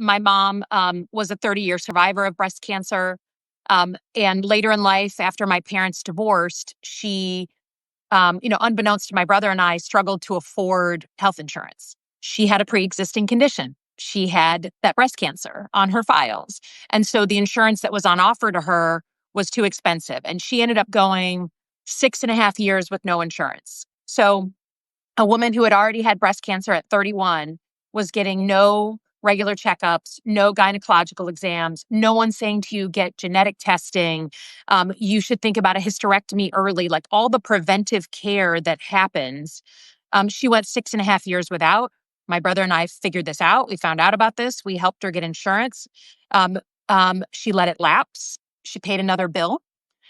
My mom was a 30-year survivor of breast cancer. And later in life, after my parents divorced, she, unbeknownst to my brother and I, struggled to afford health insurance. She had a pre-existing condition. She had that breast cancer on her files. And so the insurance that was on offer to her was too expensive. And she ended up going 6.5 years with no insurance. So a woman who had already had breast cancer at 31 was getting no regular checkups, no gynecological exams, no one saying to you, get genetic testing. You should think about a hysterectomy early, like all the preventive care that happens. She went 6.5 years without. My brother and I figured this out. We found out about this. We helped her get insurance. Um, she let it lapse. She paid another bill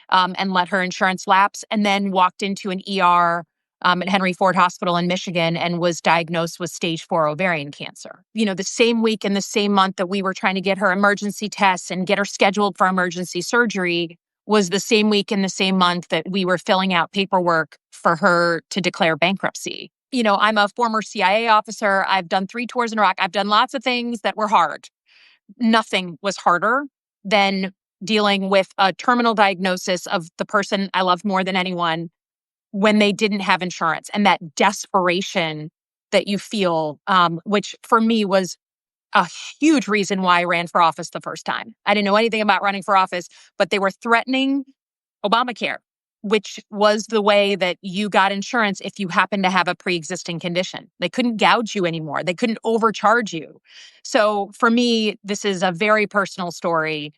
and let her insurance lapse, and then walked into an ER at Henry Ford Hospital in Michigan and was diagnosed with stage 4 ovarian cancer. The same week and the same month that we were trying to get her emergency tests and get her scheduled for emergency surgery was the same week and the same month that we were filling out paperwork for her to declare bankruptcy. I'm a former CIA officer. I've done 3 tours in Iraq. I've done lots of things that were hard. Nothing was harder than dealing with a terminal diagnosis of the person I love more than anyone when they didn't have insurance, and that desperation that you feel, which for me was a huge reason why I ran for office the first time. I didn't know anything about running for office, but they were threatening Obamacare, which was the way that you got insurance if you happened to have a pre-existing condition. They couldn't gouge you anymore. They couldn't overcharge you. So for me, this is a very personal story.